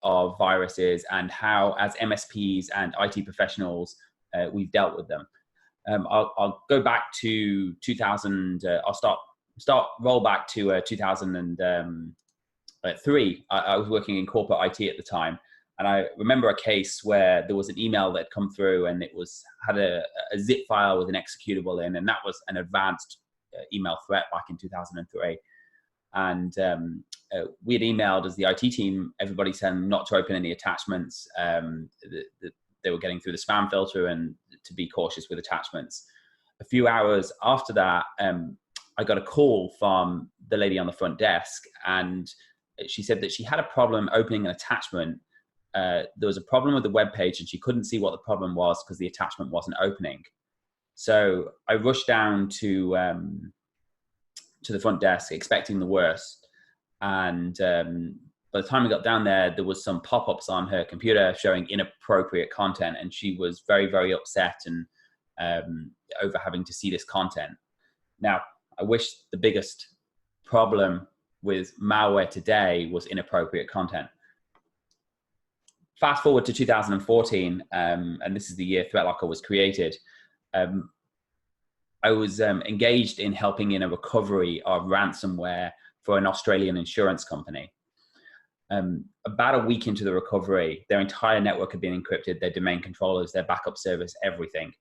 of viruses and how, as MSPs and IT professionals, we've dealt with them. I'll go back to 2000. I'll roll back to 2003. I was working in corporate IT at the time, and I remember a case where there was an email that had come through, and it had a zip file with an executable in, and that was an advanced email threat back in 2003. And we had emailed, as the IT team, everybody saying not to open any attachments. They were getting through the spam filter and to be cautious with attachments. A few hours after that, I got a call from the lady on the front desk, and she said that she had a problem opening an attachment. There was a problem with the web page, and she couldn't see what the problem was because the attachment wasn't opening. So I rushed down to the front desk, expecting the worst. And by the time I got down there was some pop-ups on her computer showing inappropriate content, and she was very, very upset and over having to see this content. Now, I wish the biggest problem with malware today was inappropriate content. Fast forward to 2014, and this is the year ThreatLocker was created. I was engaged in helping in a recovery of ransomware for an Australian insurance company. About a week into the recovery, their entire network had been encrypted, their domain controllers, their backup service, everything.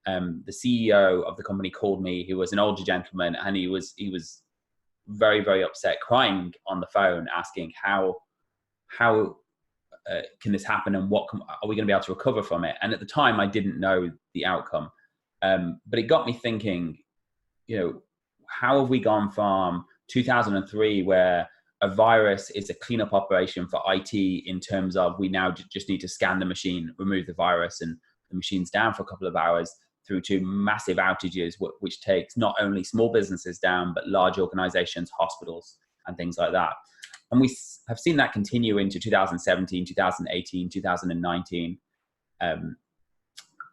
The CEO of the company called me. He was an older gentleman, and he was very, very upset, crying on the phone, asking how can this happen, and are we going to be able to recover from it? And at the time, I didn't know the outcome. But it got me thinking, how have we gone from 2003, where a virus is a cleanup operation for IT in terms of we now just need to scan the machine, remove the virus, and the machine's down for a couple of hours, through to massive outages, which takes not only small businesses down, but large organizations, hospitals, and things like that. And we have seen that continue into 2017, 2018, 2019,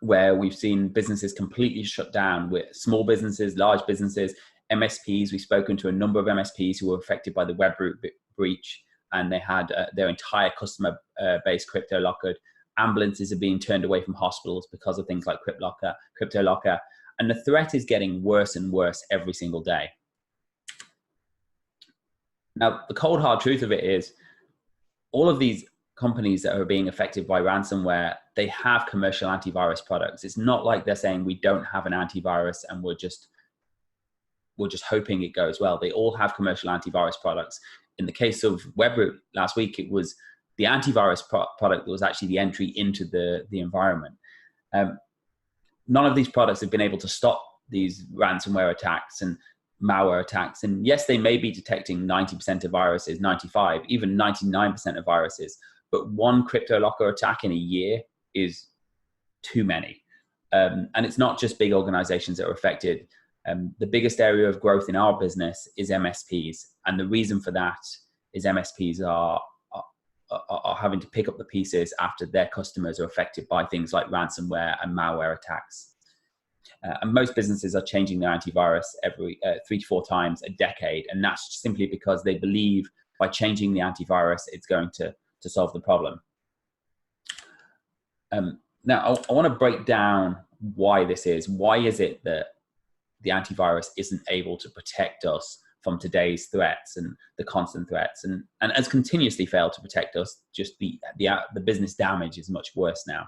where we've seen businesses completely shut down, with small businesses, large businesses, MSPs. We've spoken to a number of MSPs who were affected by the webroot breach, and they had their entire customer base crypto-lockered. Ambulances are being turned away from hospitals because of things like crypto-locker. And the threat is getting worse and worse every single day. Now, the cold hard truth of it is, all of these companies that are being affected by ransomware, they have commercial antivirus products. It's not like they're saying we don't have an antivirus and we're just hoping it goes well. They all have commercial antivirus products. In the case of Webroot last week, it was the antivirus product that was actually the entry into the environment. None of these products have been able to stop these ransomware attacks and malware attacks. And yes, they may be detecting 90% of viruses, 95, even 99% of viruses, but one crypto-locker attack in a year is too many. And it's not just big organizations that are affected. The biggest area of growth in our business is MSPs. And the reason for that is MSPs are having to pick up the pieces after their customers are affected by things like ransomware and malware attacks. And most businesses are changing their antivirus every 3 to 4 times a decade. And that's simply because they believe by changing the antivirus, it's going to solve the problem. Now, I want to break down why this is. Why is it that the antivirus isn't able to protect us from today's threats and the constant threats, and has continuously failed to protect us? Just the business damage is much worse now.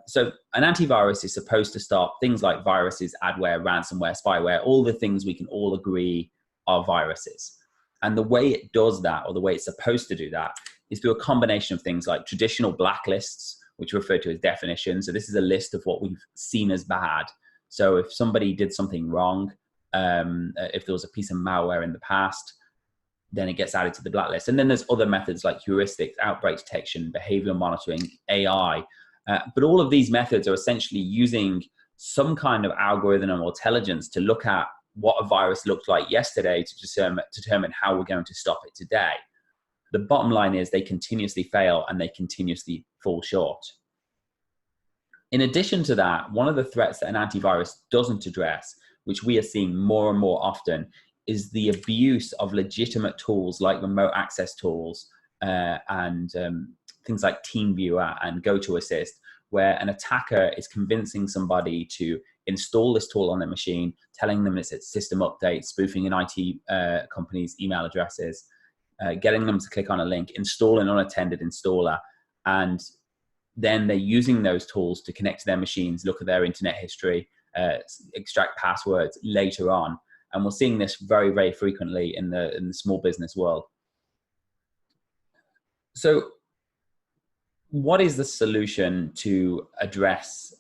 So an antivirus is supposed to stop things like viruses, adware, ransomware, spyware, all the things we can all agree are viruses. And the way it does that, or the way it's supposed to do that, is through a combination of things like traditional blacklists, which are referred to as definitions. So this is a list of what we've seen as bad. So if somebody did something wrong, if there was a piece of malware in the past, then it gets added to the blacklist. And then there's other methods like heuristics, outbreak detection, behavioral monitoring, AI. But all of these methods are essentially using some kind of algorithm or intelligence to look at what a virus looked like yesterday to determine how we're going to stop it today. The bottom line is they continuously fail and they continuously fall short. In addition to that, one of the threats that an antivirus doesn't address, which we are seeing more and more often, is the abuse of legitimate tools like remote access tools and things like TeamViewer and GoToAssist, where an attacker is convincing somebody to install this tool on their machine, telling them it's a system update, spoofing an IT company's email addresses, getting them to click on a link, install an unattended installer, and then they're using those tools to connect to their machines, look at their internet history, extract passwords later on. And we're seeing this very, very frequently in the small business world. So what is the solution to address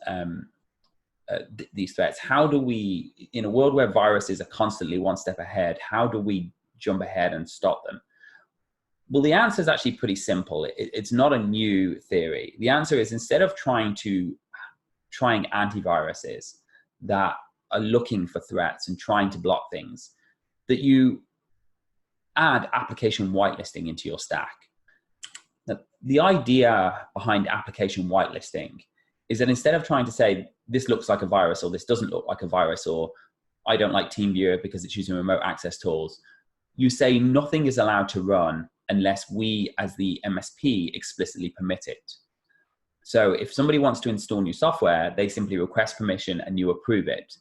these threats? How do we, in a world where viruses are constantly one step ahead, how do we jump ahead and stop them? Well, the answer is actually pretty simple. It's not a new theory. The answer is, instead of trying antiviruses that are looking for threats and trying to block things, that you add application whitelisting into your stack. Now, the idea behind application whitelisting is that instead of trying to say, this looks like a virus, or this doesn't look like a virus, or I don't like TeamViewer because it's using remote access tools, you say nothing is allowed to run unless we as the MSP explicitly permit it. So if somebody wants to install new software, they simply request permission and you approve it.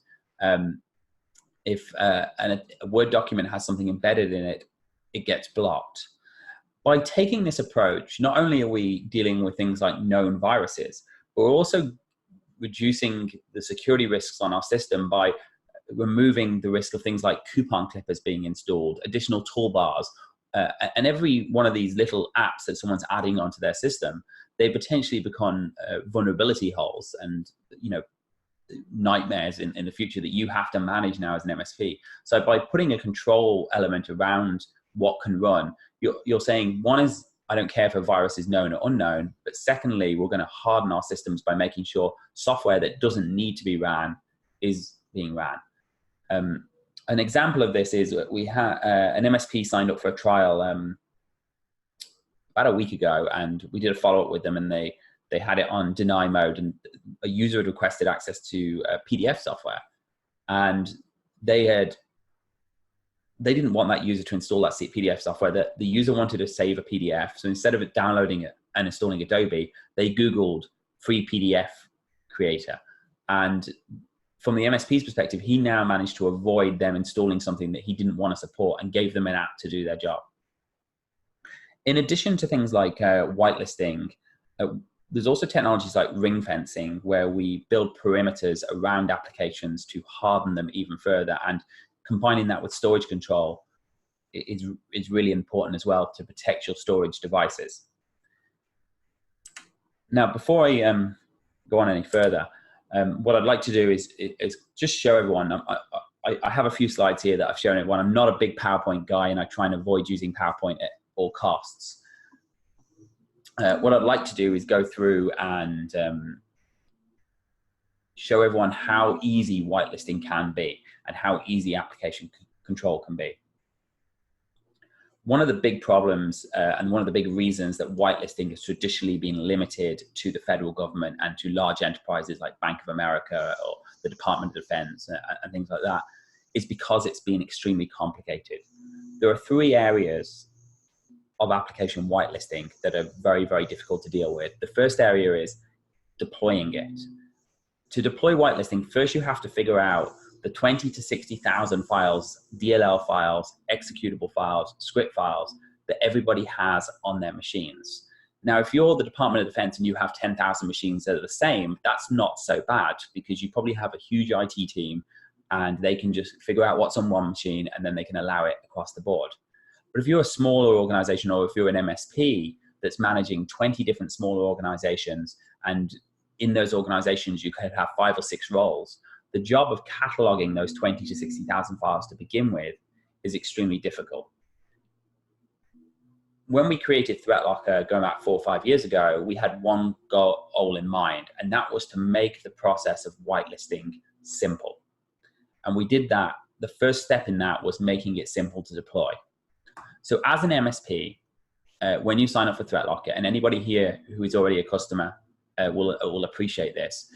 If a Word document has something embedded in it, it gets blocked. By taking this approach, not only are we dealing with things like known viruses, but we're also reducing the security risks on our system by removing the risk of things like coupon clippers being installed, additional toolbars, and every one of these little apps that someone's adding onto their system, they potentially become vulnerability holes and, you know, nightmares in the future that you have to manage now as an MSP. So by putting a control element around what can run, you're saying, one is, I don't care if a virus is known or unknown, but secondly, we're going to harden our systems by making sure software that doesn't need to be ran is being ran. An example of this is we had an MSP signed up for a trial about a week ago, and we did a follow-up with them, and they had it on deny mode, and a user had requested access to PDF software, and they didn't want that user to install that PDF software. That the user wanted to save a PDF, so instead of downloading it and installing Adobe, they Googled free PDF creator, and from the MSP's perspective, he now managed to avoid them installing something that he didn't want to support and gave them an app to do their job. In addition to things like whitelisting, there's also technologies like ringfencing, where we build perimeters around applications to harden them even further. And combining that with storage control is really important as well to protect your storage devices. Now, before I go on any further, what I'd like to do is just show everyone. I have a few slides here that I've shown everyone. I'm not a big PowerPoint guy, and I try and avoid using PowerPoint at all costs. What I'd like to do is go through and show everyone how easy whitelisting can be and how easy application control can be. One of the big problems and one of the big reasons that whitelisting has traditionally been limited to the federal government and to large enterprises like Bank of America or the Department of Defense and things like that is because it's been extremely complicated. There are three areas of application whitelisting that are very, very difficult to deal with. The first area is deploying it. To deploy whitelisting, first you have to figure out the 20 to 60,000 files, DLL files, executable files, script files that everybody has on their machines. Now, if you're the Department of Defense and you have 10,000 machines that are the same, that's not so bad, because you probably have a huge IT team and they can just figure out what's on one machine and then they can allow it across the board. But if you're a smaller organization, or if you're an MSP that's managing 20 different smaller organizations, and in those organizations you could have 5 or 6 roles, the job of cataloging those 20 to 60,000 files to begin with is extremely difficult. When we created ThreatLocker going back 4 or 5 years ago, we had one goal in mind, and that was to make the process of whitelisting simple. And we did that. The first step in that was making it simple to deploy. So as an MSP, when you sign up for ThreatLocker, and anybody here who is already a customer will appreciate this,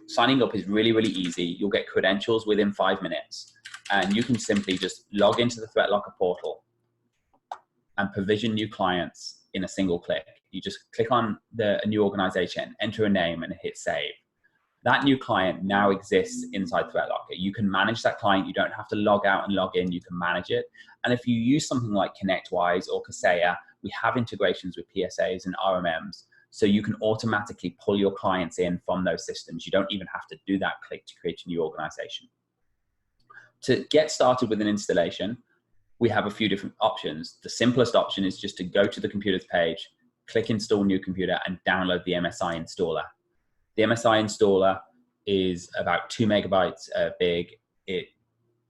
signing up is really, really easy. You'll get credentials within 5 minutes, and you can simply just log into the ThreatLocker portal. and provision new clients in a single click. You just click on a new organization, enter a name, and hit save. That new client now exists inside ThreatLocker. You can manage that client. You don't have to log out and log in. You can manage it. And if you use something like ConnectWise or Kaseya, we have integrations with PSAs and RMMs, so you can automatically pull your clients in from those systems. You don't even have to do that click to create a new organization. To get started with an installation, we have a few different options. The simplest option is just to go to the computer's page, click Install New Computer, and download the MSI installer. The MSI installer is about 2 megabytes big. It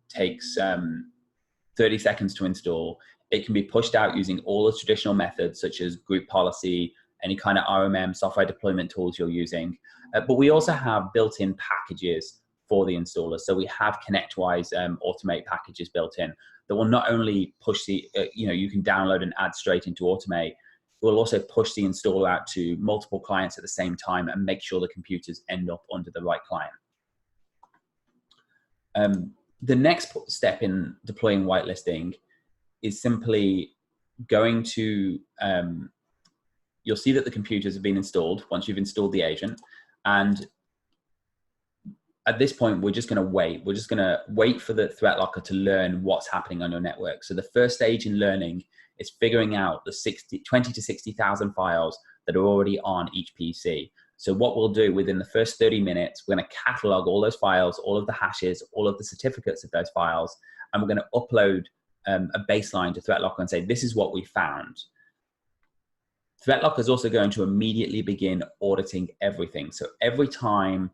takes 30 seconds to install. It can be pushed out using all the traditional methods, such as group policy, any kind of RMM software deployment tools you're using. But we also have built-in packages for the installer. So we have ConnectWise Automate packages built in that will not only push the, you can download and add straight into Automate. It will also push the installer out to multiple clients at the same time and make sure the computers end up under the right client. The next step in deploying whitelisting is simply going to, you'll see that the computers have been installed once you've installed the agent. And at this point, we're just going to wait. We're just going to wait for the ThreatLocker to learn what's happening on your network. So the first stage in learning is figuring out the 20 to 60,000 files that are already on each PC. So what we'll do within the first 30 minutes, we're going to catalog all those files, all of the hashes, all of the certificates of those files, and we're going to upload a baseline to ThreatLocker and say, this is what we found. ThreatLocker is also going to immediately begin auditing everything. So every time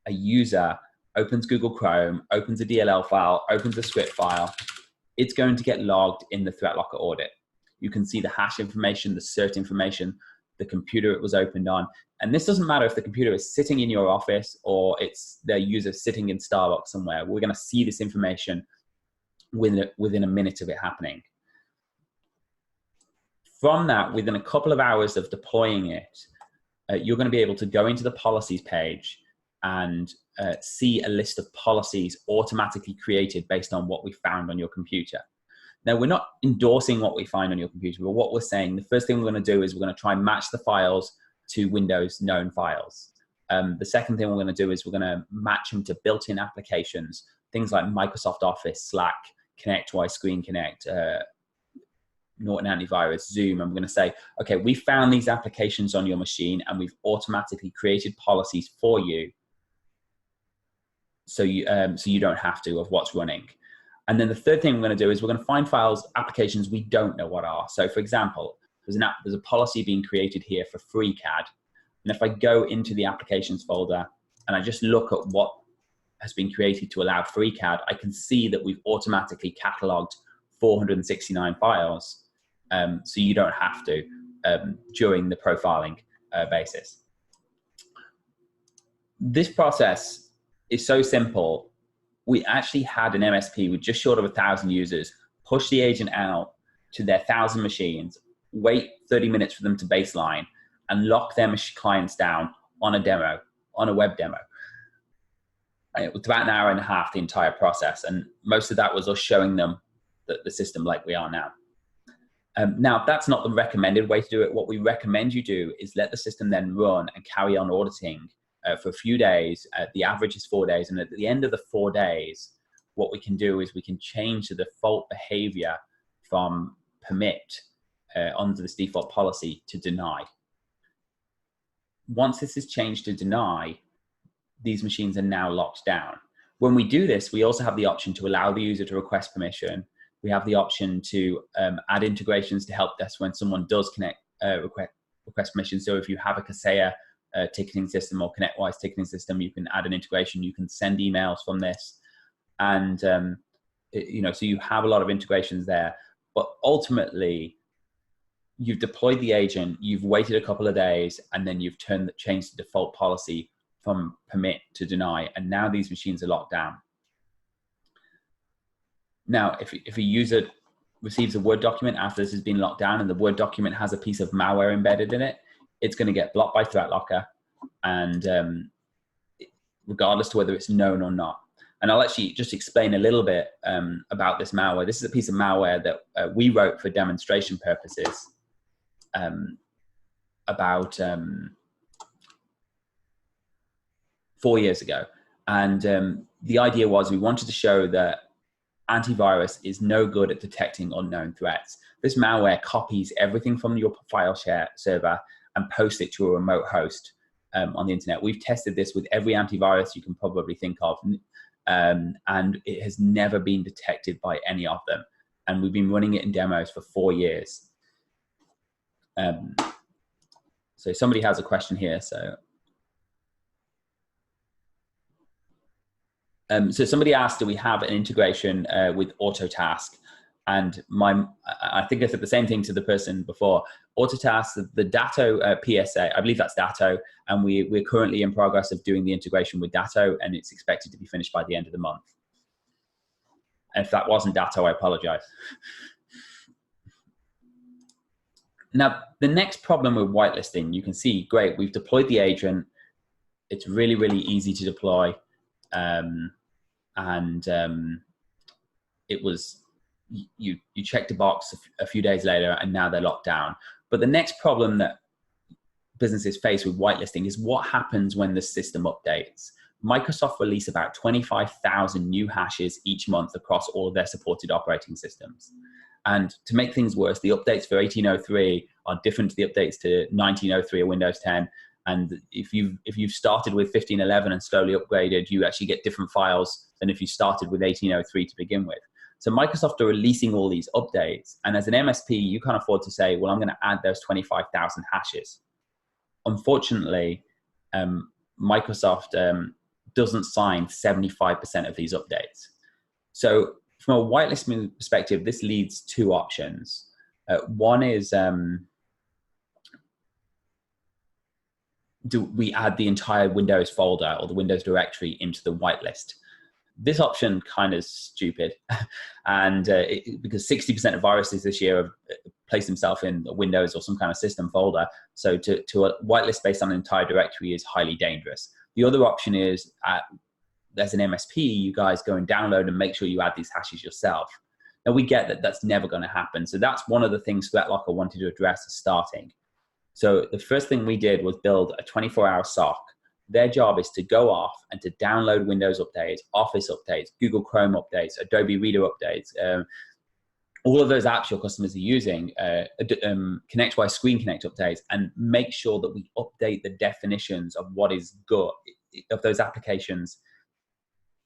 a user opens Google Chrome, opens a DLL file, opens a script file, it's going to get logged in the ThreatLocker audit. You can see the hash information, the cert information, the computer it was opened on. And this doesn't matter if the computer is sitting in your office or it's the user sitting in Starbucks somewhere. We're going to see this information within a minute of it happening. From that, within a couple of hours of deploying it, you're going to be able to go into the policies page and see a list of policies automatically created based on what we found on your computer. Now, we're not endorsing what we find on your computer, but what we're saying, the first thing we're going to do is we're going to try and match the files to Windows known files. The second thing we're going to do is we're going to match them to built-in applications, things like Microsoft Office, Slack, ConnectWise, Screen Connect, Norton Antivirus, Zoom. And we're going to say, okay, we found these applications on your machine and we've automatically created policies for you so you don't have to of what's running. And then the third thing we're going to do is we're going to find files, applications we don't know what are. So for example, there's a policy being created here for FreeCAD. And if I go into the applications folder and I just look at what has been created to allow FreeCAD, I can see that we've automatically cataloged 469 files. So you don't have to during the profiling basis. This process is so simple. We actually had an MSP with just short of 1,000 users push the agent out to their 1,000 machines, wait 30 minutes for them to baseline, and lock their clients down on a demo, on a web demo. And it was about an hour and a half, the entire process. And most of that was us showing them the system like we are now. Now, that's not the recommended way to do it. What we recommend you do is let the system then run and carry on auditing for a few days. The average is 4 days. And at the end of the 4 days, what we can do is we can change the default behavior from permit under this default policy to deny. Once this is changed to deny, these machines are now locked down. When we do this, we also have the option to allow the user to request permission. We have the option to add integrations to help desk when someone does request permission. So if you have a Kaseya ticketing system or ConnectWise ticketing system, you can add an integration. You can send emails from this, and so you have a lot of integrations there. But ultimately, you've deployed the agent, you've waited a couple of days, and then you've changed the default policy from permit to deny, and now these machines are locked down. Now, if a user receives a Word document after this has been locked down and the Word document has a piece of malware embedded in it, it's going to get blocked by ThreatLocker, and regardless to whether it's known or not. And I'll actually just explain a little bit about this malware. This is a piece of malware that we wrote for demonstration purposes about 4 years ago. And the idea was we wanted to show that antivirus is no good at detecting unknown threats. This malware copies everything from your file share server and posts it to a remote host on the internet. We've tested this with every antivirus you can probably think of, and it has never been detected by any of them. And we've been running it in demos for 4 years. So somebody has a question here. So somebody asked, do we have an integration with Autotask? And I think I said the same thing to the person before. Autotask, the Datto PSA, I believe that's Datto, and we're currently in progress of doing the integration with Datto, and it's expected to be finished by the end of the month. And if that wasn't Datto, I apologize. Now, the next problem with whitelisting, you can see, great, we've deployed the agent. It's really, really easy to deploy. It was, you checked a box a few days later and now they're locked down. But the next problem that businesses face with whitelisting is what happens when the system updates. Microsoft release about 25,000 new hashes each month across all of their supported operating systems. And to make things worse, the updates for 1803 are different to the updates to 1903 or Windows 10. And if you've started with 1511 and slowly upgraded, you actually get different files than if you started with 1803 to begin with. So Microsoft are releasing all these updates. And as an MSP, you can't afford to say, well, I'm going to add those 25,000 hashes. Unfortunately, Microsoft doesn't sign 75% of these updates. So from a whitelisting perspective, this leads two options. One is, do we add the entire Windows folder or the Windows directory into the whitelist? This option kind of stupid, and because 60% of viruses this year have placed themselves in a Windows or some kind of system folder, so to a whitelist based on an entire directory is highly dangerous. The other option is, as an MSP, you guys go and download and make sure you add these hashes yourself. Now we get that that's never going to happen, so that's one of the things ThreatLocker wanted to address as starting. So the first thing we did was build a 24-hour SOC. Their job is to go off and to download Windows updates, Office updates, Google Chrome updates, Adobe Reader updates, all of those apps your customers are using, ConnectWise Screen Connect updates, and make sure that we update the definitions of what is good of those applications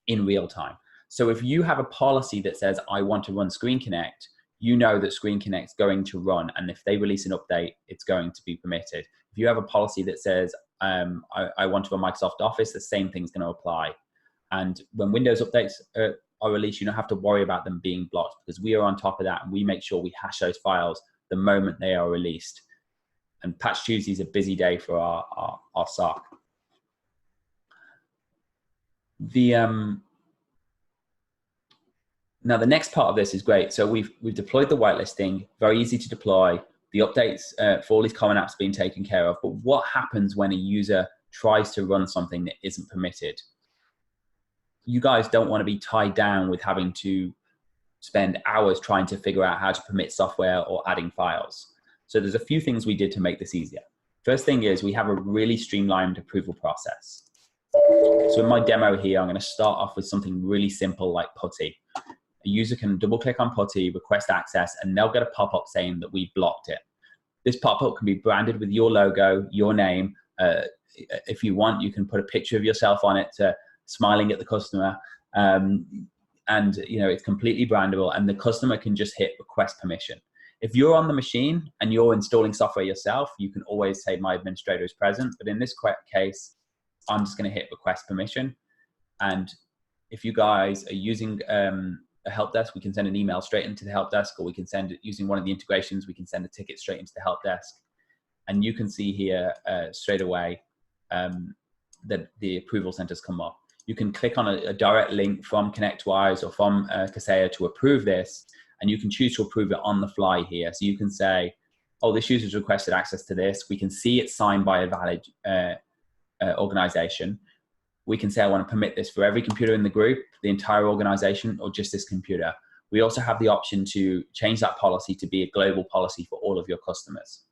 in real time. So if you have a policy that says, I want to run Screen Connect, you know that Screen Connect's going to run, and if they release an update, it's going to be permitted. If you have a policy that says, I want to run Microsoft Office, the same thing's going to apply. And when Windows updates are released, you don't have to worry about them being blocked, because we are on top of that, and we make sure we hash those files the moment they are released. And Patch Tuesday is a busy day for our SOC. Now, the next part of this is great. So we've deployed the whitelisting, very easy to deploy. The updates for all these common apps being taken care of. But what happens when a user tries to run something that isn't permitted? You guys don't want to be tied down with having to spend hours trying to figure out how to permit software or adding files. So there's a few things we did to make this easier. First thing is we have a really streamlined approval process. So in my demo here, I'm going to start off with something really simple like PuTTY. A user can double click on PuTTY, request access, and they'll get a pop-up saying that we blocked it. This pop-up can be branded with your logo, your name. If you want, you can put a picture of yourself on it, smiling at the customer. And you know, it's completely brandable, and the customer can just hit request permission. If you're on the machine and you're installing software yourself, you can always say my administrator is present. But in this case, I'm just going to hit request permission. And if you guys are using a help desk, we can send an email straight into the help desk, or we can send it using one of the integrations. We can send a ticket straight into the help desk. And you can see here straight away that the approval centers come up. You can click on a direct link from ConnectWise or from Kaseya to approve this, and you can choose to approve it on the fly here. So you can say, oh, this user's requested access to this. We can see it's signed by a valid organization. we can say, I want to permit this for every computer in the group, the entire organization, or just this computer. We also have the option to change that policy to be a global policy for all of your customers.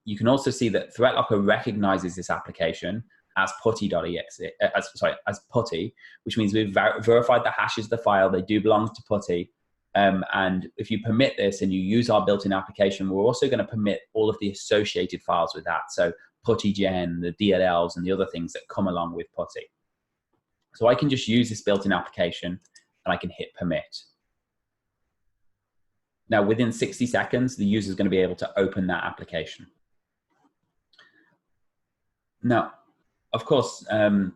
You can also see that ThreatLocker recognizes this application as putty.exe, as putty, which means we've verified the hashes of the file. They do belong to putty. And if you permit this and you use our built-in application, we're also going to permit all of the associated files with that. So putty-gen, the DLLs, and the other things that come along with putty. So I can just use this built-in application and I can hit permit. Now, within 60 seconds, the user is going to be able to open that application. Now, of course, and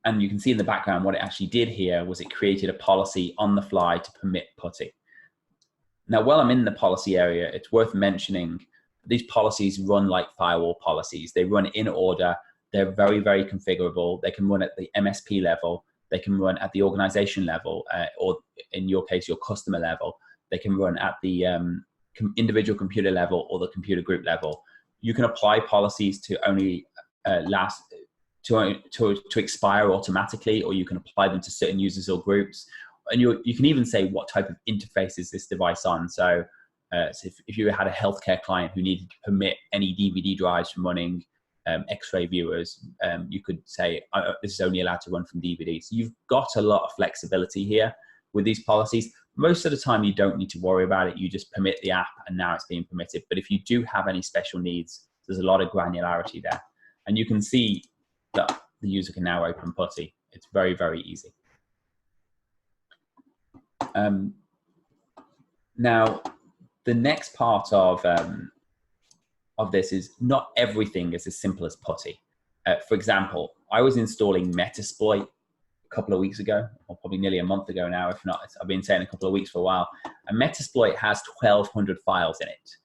you can see in the background what it actually did here was it created a policy on the fly to permit putty. Now, while I'm in the policy area, it's worth mentioning these policies run like firewall policies. They run in order. They're very, very configurable. They can run at the MSP level. They can run at the organization level, or in your case, your customer level. They can run at the individual computer level or the computer group level. You can apply policies to only to expire automatically, or you can apply them to certain users or groups. And you can even say what type of interface is this device on. So, if you had a healthcare client who needed to permit any DVD drives from running X-ray viewers, you could say this is only allowed to run from DVDs. So you've got a lot of flexibility here with these policies. Most of the time you don't need to worry about it. You just permit the app and now it's being permitted. But if you do have any special needs, there's a lot of granularity there. And you can see that the user can now open putty. It's very, very easy. Now, the next part of this is not everything is as simple as putty. For example, I was installing Metasploit a couple of weeks ago, or probably nearly a month ago now, if not, I've been saying a couple of weeks for a while. And Metasploit has 1,200 files in it.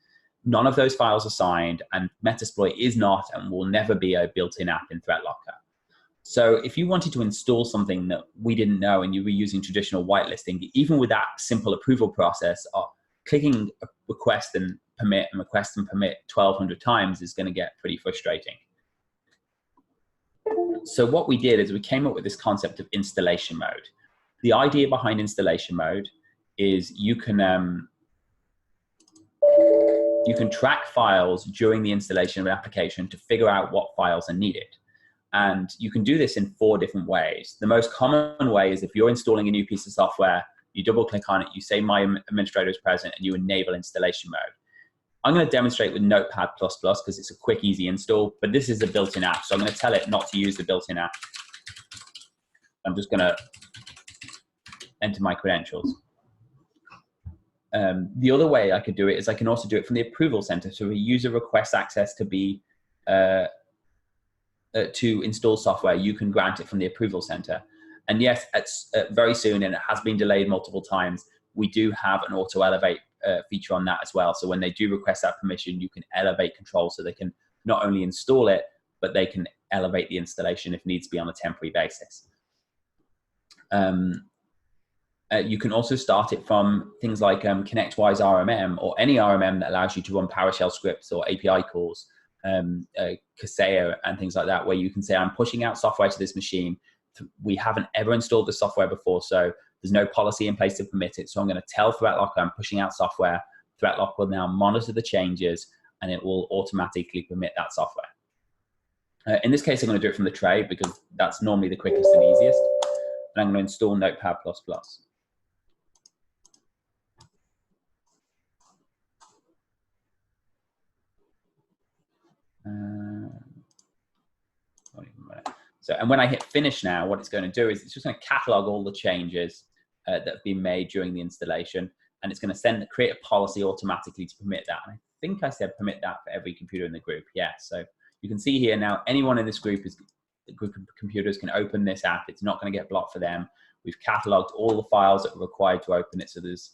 None of those files are signed, and Metasploit is not and will never be a built-in app in ThreatLocker. So if you wanted to install something that we didn't know and you were using traditional whitelisting, even with that simple approval process, clicking a request and permit and request and permit 1,200 times is going to get pretty frustrating. So what we did is we came up with this concept of installation mode. The idea behind installation mode is you can track files during the installation of an application to figure out what files are needed. And you can do this in 4 different ways. The most common way is if you're installing a new piece of software, you double click on it, you say my administrator is present, and you enable installation mode. I'm going to demonstrate with Notepad++ because it's a quick, easy install, but this is a built-in app. So I'm going to tell it not to use the built-in app. I'm just going to enter my credentials. The other way I could do it is I can also do it from the approval center. So if a user requests access to be to install software, you can grant it from the approval center. And yes, it's very soon, and it has been delayed multiple times, we do have an auto elevate feature on that as well. So when they do request that permission, you can elevate control so they can not only install it, but they can elevate the installation if needs be on a temporary basis. You can also start it from things like ConnectWise RMM, or any RMM that allows you to run PowerShell scripts or API calls, Kaseya and things like that, where you can say, I'm pushing out software to this machine. We haven't ever installed the software before, so there's no policy in place to permit it. So I'm going to tell ThreatLocker I'm pushing out software. ThreatLocker will now monitor the changes, and it will automatically permit that software. In this case, I'm going to do it from the tray because that's normally the quickest and easiest. And I'm going to install Notepad++. So, and when I hit finish now, what it's going to do is it's just going to catalog all the changes that have been made during the installation, and it's going to create a policy automatically to permit that. And I think I said permit that for every computer in the group. Yeah, so you can see here now, anyone in this group of computers can open this app. It's not going to get blocked for them. We've cataloged all the files that are required to open it. So there's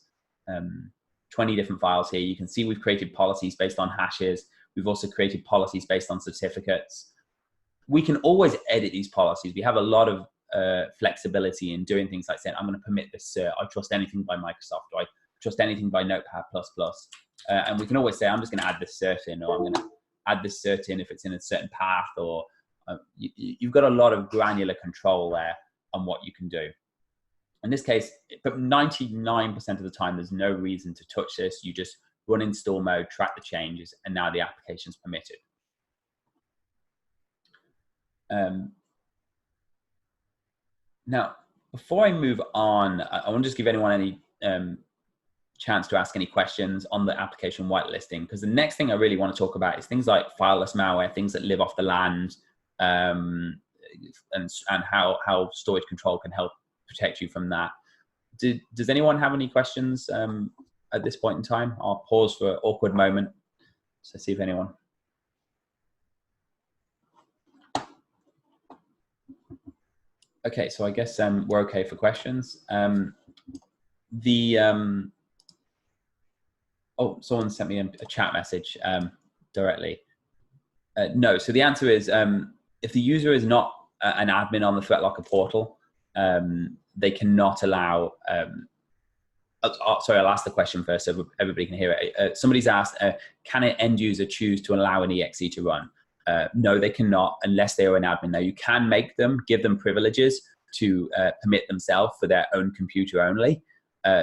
20 different files here. You can see we've created policies based on hashes. We've also created policies based on certificates. We can always edit these policies. We have a lot of flexibility in doing things like saying, I'm going to permit this cert. I trust anything by Microsoft, or I trust anything by Notepad++. And we can always say, I'm just going to add this cert in, or I'm going to add this cert in if it's in a certain path, or You've got a lot of granular control there on what you can do. In this case, but 99% of the time, there's no reason to touch this. You just run install mode, track the changes, and now the application's permitted. Now, before I move on, I want to just give anyone any chance to ask any questions on the application whitelisting, because the next thing I really want to talk about is things like fileless malware, things that live off the land, and how storage control can help protect you from that. Does anyone have any questions at this point in time? I'll pause for an awkward moment to see if anyone. Okay, so I guess we're okay for questions. Oh, someone sent me a chat message directly. No, so the answer is if the user is not an admin on the ThreatLocker portal, they cannot allow, sorry, I'll ask the question first so everybody can hear it. Somebody's asked, can an end user choose to allow an EXE to run? No, they cannot unless they are an admin. Now, you can make them, give them privileges to permit themselves for their own computer only.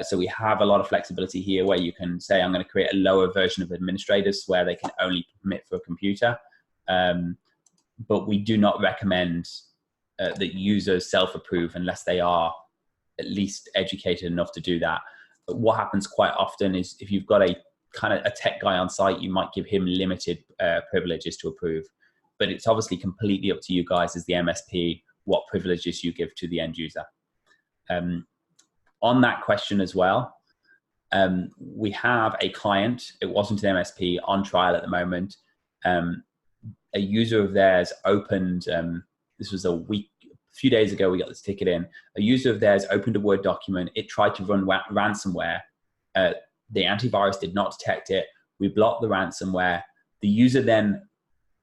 So we have a lot of flexibility here where you can say, I'm going to create a lower version of administrators where they can only permit for a computer. But we do not recommend that users self-approve unless they are at least educated enough to do that. But what happens quite often is if you've got a kind of a tech guy on site, you might give him limited privileges to approve. But it's obviously completely up to you guys as the MSP what privileges you give to the end user. On that question as well, we have a client, it wasn't an MSP, on trial at the moment. A user of theirs opened, this was a few days ago, we got this ticket in. A user of theirs opened a Word document. It tried to run ransomware. The antivirus did not detect it. We blocked the ransomware. The user then,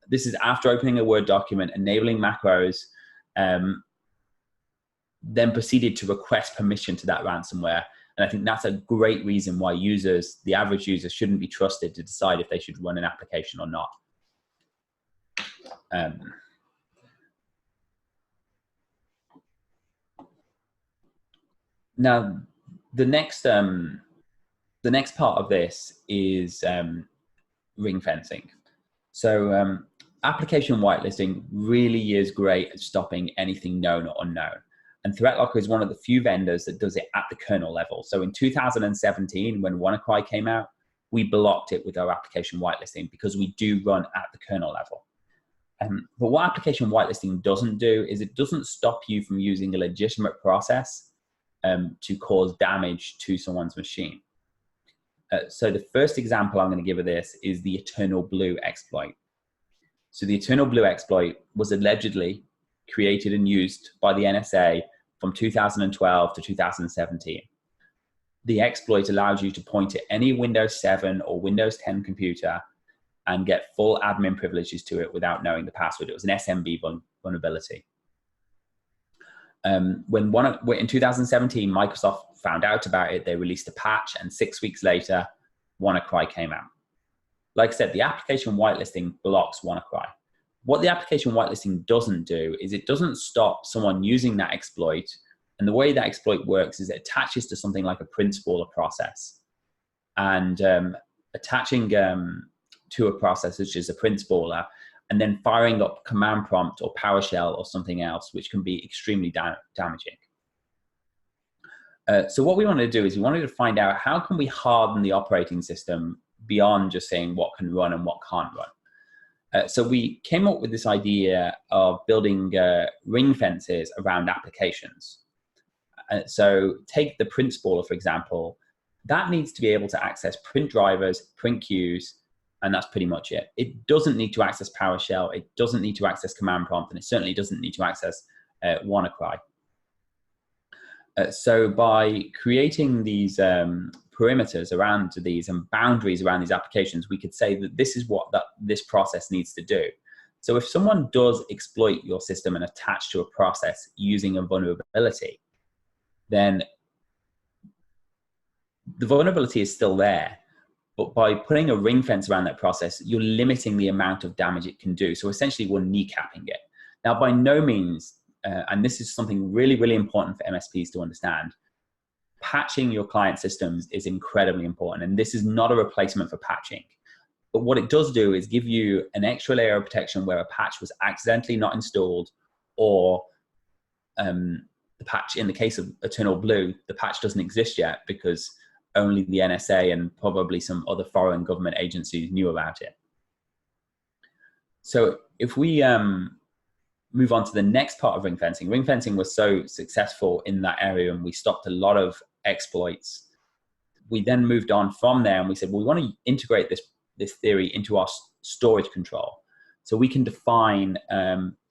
this is after opening a Word document, enabling macros, then proceeded to request permission to that ransomware. And I think that's a great reason why users, the average user, shouldn't be trusted to decide if they should run an application or not. Now, the next part of this is ring fencing. So application whitelisting really is great at stopping anything known or unknown. And ThreatLocker is one of the few vendors that does it at the kernel level. So in 2017, when WannaCry came out, we blocked it with our application whitelisting because we do run at the kernel level. But what application whitelisting doesn't do is it doesn't stop you from using a legitimate process to cause damage to someone's machine. So the first example I'm going to give of this is the Eternal Blue exploit. So the Eternal Blue exploit was allegedly created and used by the NSA from 2012 to 2017. The exploit allowed you to point to any Windows 7 or Windows 10 computer and get full admin privileges to it without knowing the password. It was an SMB vulnerability. In 2017, Microsoft found out about it, they released a patch, and 6 weeks later, WannaCry came out. Like I said, the application whitelisting blocks WannaCry. What the application whitelisting doesn't do is it doesn't stop someone using that exploit. And the way that exploit works is it attaches to something like a print spoiler process. And attaching to a process such as a print spoiler, and then firing up command prompt or PowerShell or something else, which can be extremely damaging. So what we wanted to do is we wanted to find out how can we harden the operating system beyond just saying what can run and what can't run. So we came up with this idea of building ring fences around applications. So take the print spoiler, for example. That needs to be able to access print drivers, print queues, and that's pretty much it. It doesn't need to access PowerShell. It doesn't need to access command prompt, and it certainly doesn't need to access WannaCry. So by creating these perimeters around these and boundaries around these applications, we could say that this is what this process needs to do. So if someone does exploit your system and attach to a process using a vulnerability, then the vulnerability is still there. But by putting a ring fence around that process, you're limiting the amount of damage it can do. So essentially, we're kneecapping it. Now, by no means, and this is something really, really important for MSPs to understand, patching your client systems is incredibly important. And this is not a replacement for patching. But what it does do is give you an extra layer of protection where a patch was accidentally not installed, or the patch, in the case of Eternal Blue, the patch doesn't exist yet because only the NSA and probably some other foreign government agencies knew about it. So if we move on to the next part of ring fencing. Ring fencing was so successful in that area, and we stopped a lot of exploits. We then moved on from there, and we said, well, we want to integrate this theory into our storage control. So we can define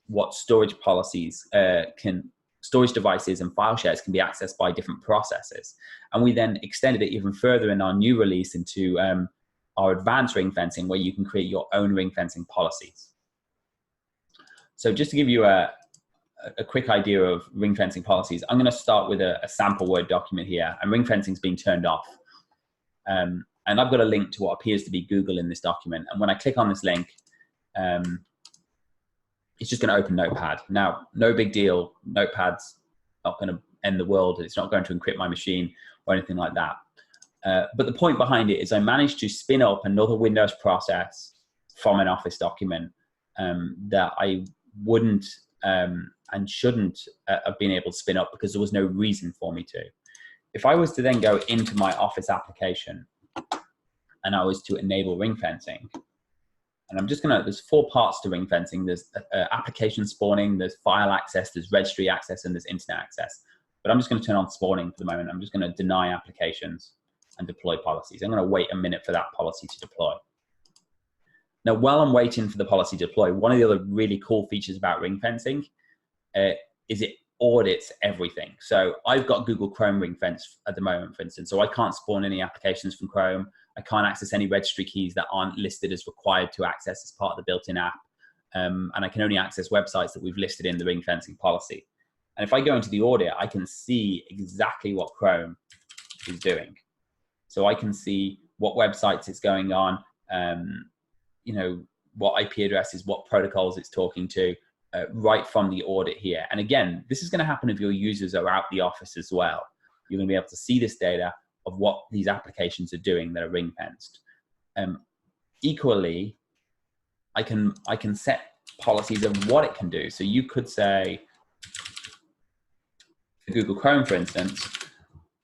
what storage policies storage devices and file shares can be accessed by different processes. And we then extended it even further in our new release into our advanced ring fencing, where you can create your own ring fencing policies. So just to give you a quick idea of ring fencing policies, I'm going to start with a sample Word document here, and ring fencing is being turned off. And I've got a link to what appears to be Google in this document. And when I click on this link, it's just going to open Notepad. Now, no big deal. Notepad's not going to end the world. It's not going to encrypt my machine or anything like that. But the point behind it is I managed to spin up another Windows process from an Office document that I wouldn't and shouldn't have been able to spin up because there was no reason for me to. If I was to then go into my Office application and I was to enable ring fencing, and I'm just gonna, there's 4 parts to ring fencing. There's application spawning, there's file access, there's registry access, and there's internet access. But I'm just gonna turn on spawning for the moment. I'm just gonna deny applications and deploy policies. I'm gonna wait a minute for that policy to deploy. Now, while I'm waiting for the policy to deploy, one of the other really cool features about ring fencing is it audits everything. So I've got Google Chrome ring fence at the moment, for instance, so I can't spawn any applications from Chrome. I can't access any registry keys that aren't listed as required to access as part of the built-in app. And I can only access websites that we've listed in the ring fencing policy. And if I go into the audit, I can see exactly what Chrome is doing. So I can see what websites it's going on, you know, what IP addresses, what protocols it's talking to, right from the audit here. And again, this is going to happen if your users are out the office as well. You're going to be able to see this data of what these applications are doing that are ring fenced. Equally, I can set policies of what it can do. So you could say, for Google Chrome, for instance,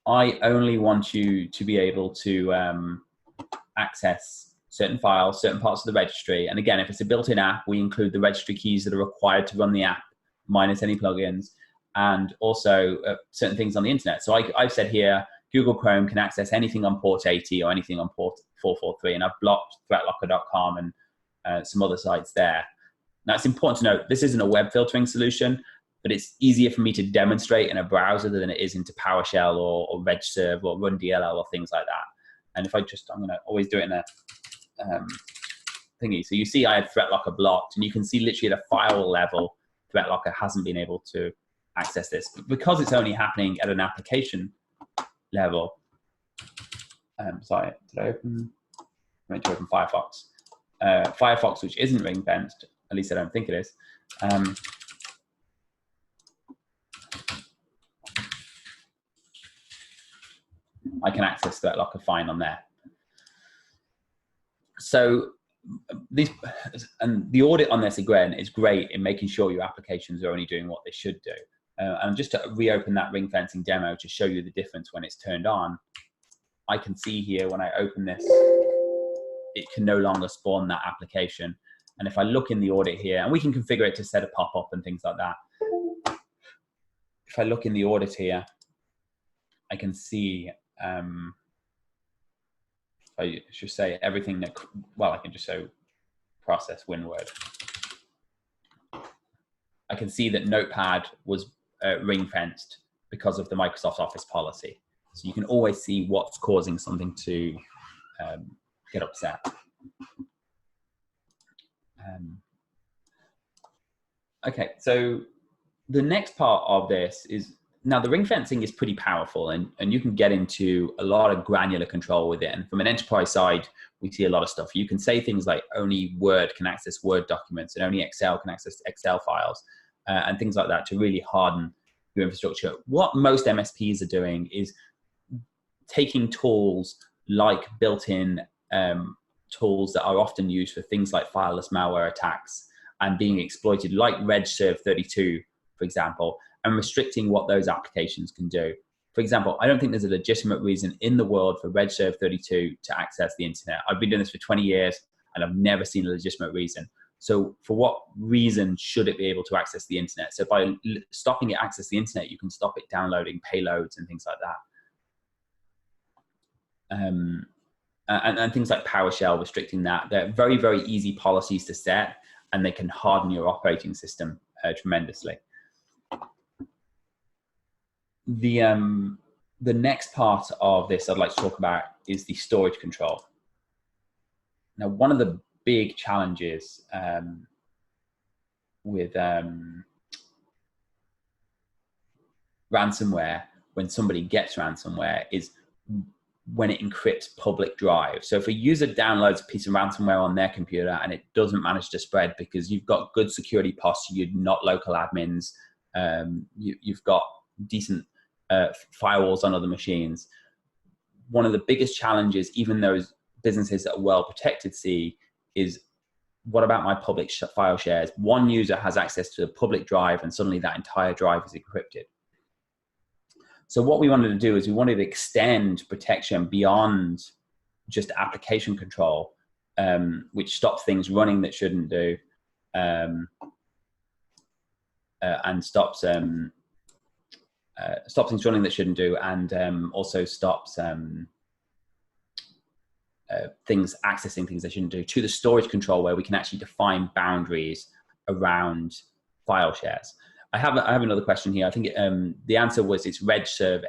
I only want you to be able to access certain files, certain parts of the registry. And again, if it's a built-in app, we include the registry keys that are required to run the app, minus any plugins, and also certain things on the internet. So I've said here, Google Chrome can access anything on port 80 or anything on port 443, and I've blocked ThreatLocker.com and some other sites there. Now, it's important to note, this isn't a web filtering solution, but it's easier for me to demonstrate in a browser than it is into PowerShell or RegServe or Run DLL or things like that. And if I'm going to always do it in a thingy. So you see I have ThreatLocker blocked, and you can see literally at a file level, ThreatLocker hasn't been able to access this. But because it's only happening at an application level, sorry, did I open? I meant to open Firefox. Firefox, which isn't ring fenced, at least I don't think it is. I can access ThreatLocker fine on there. So the audit on this, again, is great in making sure your applications are only doing what they should do. And just to reopen that ring fencing demo to show you the difference when it's turned on, I can see here when I open this, it can no longer spawn that application. And if I look in the audit here, and we can configure it to set a pop-up and things like that. If I look in the audit here, I can see, I should say everything that, well, I can just say process WinWord. I can see that Notepad was ring fenced because of the Microsoft Office policy. So you can always see what's causing something to get upset. Okay, so the next part of this is, now the ring fencing is pretty powerful, and you can get into a lot of granular control with it. And from an enterprise side, we see a lot of stuff. You can say things like only Word can access Word documents and only Excel can access Excel files. and things like that to really harden your infrastructure. What most MSPs are doing is taking tools like built-in tools that are often used for things like fileless malware attacks and being exploited, like regserve32, for example, and restricting what those applications can do. For example, I don't think there's a legitimate reason in the world for regserve32 to access the internet. I've been doing this for 20 years and I've never seen a legitimate reason. So for what reason should it be able to access the internet? So by stopping it access the internet, you can stop it downloading payloads and things like that. And things like PowerShell, restricting that. They're very, very easy policies to set, and they can harden your operating system tremendously. The next part of this I'd like to talk about is the storage control. Now, one of the big challenges with ransomware, when somebody gets ransomware, is when it encrypts public drive. So if a user downloads a piece of ransomware on their computer and it doesn't manage to spread because you've got good security posture, you're not local admins, you've got decent firewalls on other machines. One of the biggest challenges, even those businesses that are well protected see, is what about my public file shares? One user has access to a public drive and suddenly that entire drive is encrypted. So what we wanted to do is we wanted to extend protection beyond just application control, which stops things running that shouldn't do, and stops things running that shouldn't do, and also stops things accessing things they shouldn't do, to the storage control, where we can actually define boundaries around file shares. I have another question here. I think the answer was it's regserve,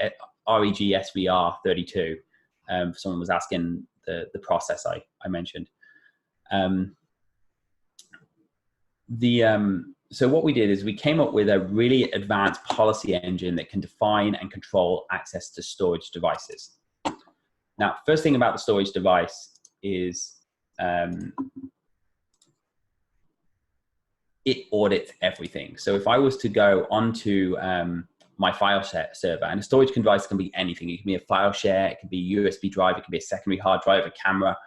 REGSVR32. Someone was asking the process I mentioned. So what we did is we came up with a really advanced policy engine that can define and control access to storage devices. Now, first thing about the storage device is it audits everything. So if I was to go onto my file server, and a storage device can be anything. It can be a file share, it can be a USB drive, it can be a secondary hard drive, a camera,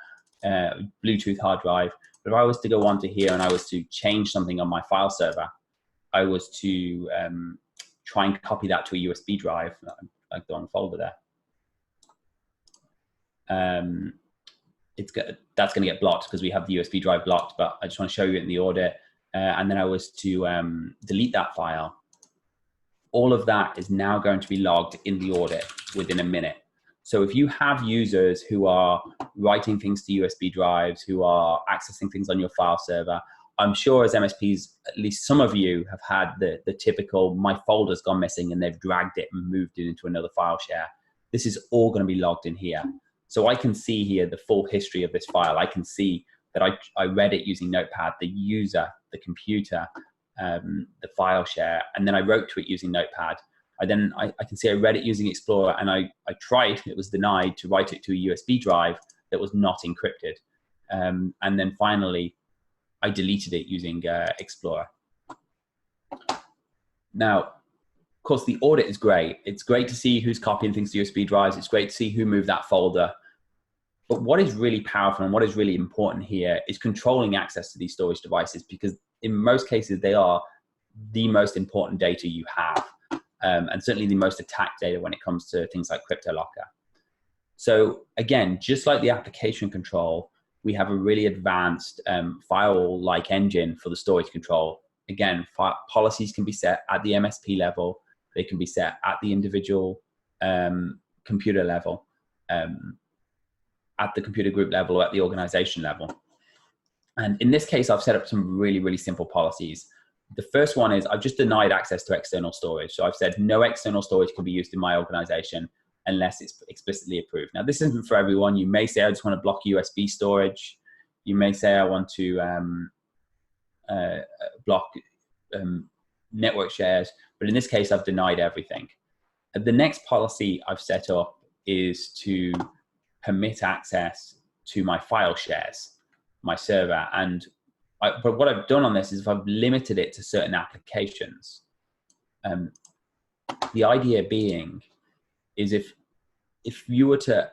Bluetooth hard drive. But if I was to go onto here and I was to change something on my file server, I was to try and copy that to a USB drive, like the one folder there. That's going to get blocked because we have the USB drive blocked, but I just want to show you it in the audit. And then I was to delete that file. All of that is now going to be logged in the audit within a minute. So if you have users who are writing things to USB drives, who are accessing things on your file server, I'm sure as MSPs, at least some of you have had the typical, my folder's gone missing, and they've dragged it and moved it into another file share. This is all going to be logged in here. So I can see here the full history of this file. I can see that I read it using Notepad, the user, the computer, the file share, and then I wrote to it using Notepad. I can see I read it using Explorer, and I tried, it was denied, to write it to a USB drive that was not encrypted. And then finally, I deleted it using Explorer. Now, of course, the audit is great. It's great to see who's copying things to USB drives. It's great to see who moved that folder. But what is really powerful and what is really important here is controlling access to these storage devices, because in most cases, they are the most important data you have, and certainly the most attacked data when it comes to things like CryptoLocker. So again, just like the application control, we have a really advanced firewall-like engine for the storage control. Again, policies can be set at the MSP level. They can be set at the individual computer level, at the computer group level, or at the organization level. And in this case, I've set up some really, really simple policies. The first one is I've just denied access to external storage. So I've said no external storage can be used in my organization unless it's explicitly approved. Now, this isn't for everyone. You may say, I just want to block USB storage. You may say, I want to block network shares. But in this case, I've denied everything. The next policy I've set up is to permit access to my file shares, my server. And but what I've done on this is if I've limited it to certain applications, the idea being is if you were to,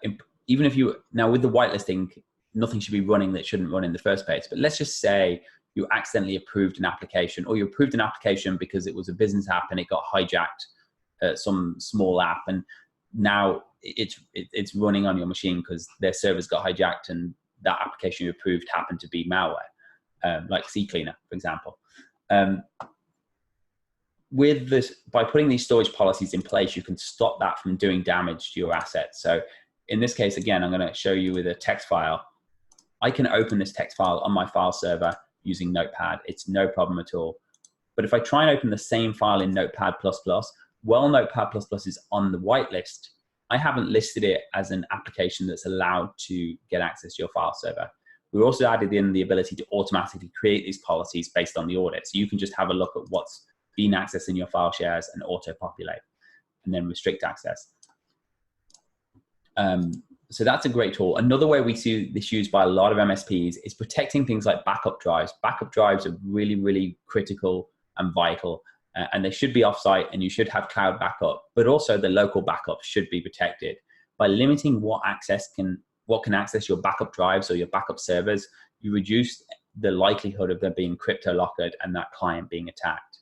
even if you, now with the whitelisting, nothing should be running that shouldn't run in the first place. But let's just say you accidentally approved an application, or you approved an application because it was a business app and it got hijacked, some small app, and now it's running on your machine because their servers got hijacked and that application you approved happened to be malware, like CCleaner, for example. With this, by putting these storage policies in place, you can stop that from doing damage to your assets. So in this case, again, I'm going to show you with a text file. I can open this text file on my file server using Notepad. It's no problem at all. But if I try and open the same file in Notepad++, while Notepad++ is on the whitelist, I haven't listed it as an application that's allowed to get access to your file server. We also added in the ability to automatically create these policies based on the audit. So you can just have a look at what's been accessed in your file shares and auto-populate, and then restrict access. So that's a great tool. Another way we see this used by a lot of MSPs is protecting things like backup drives. Backup drives are really, really critical and vital, and they should be offsite, and you should have cloud backup, but also the local backup should be protected. By limiting what can access your backup drives or your backup servers, you reduce the likelihood of them being crypto-locked and that client being attacked.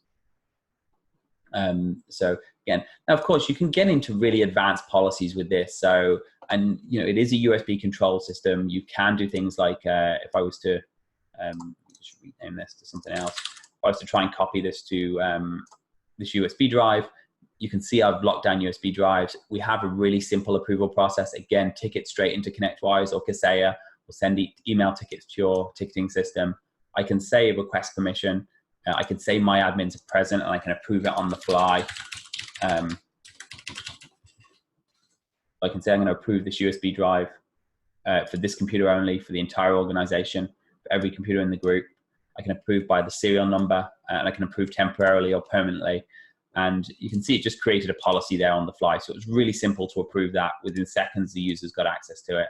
So again, now of course you can get into really advanced policies with this. So, and you know, it is a USB control system. You can do things like, if I was to, just rename this to something else. If I was to try and copy this to this USB drive, you can see I've locked down USB drives. We have a really simple approval process. Again, ticket straight into ConnectWise or Kaseya. We'll send email tickets to your ticketing system. I can say request permission. I can say my admins are present and I can approve it on the fly. I can say I'm going to approve this USB drive for this computer only, for the entire organization, for every computer in the group. I can approve by the serial number, and I can approve temporarily or permanently. And you can see it just created a policy there on the fly. So it was really simple to approve that. Within seconds, the users got access to it.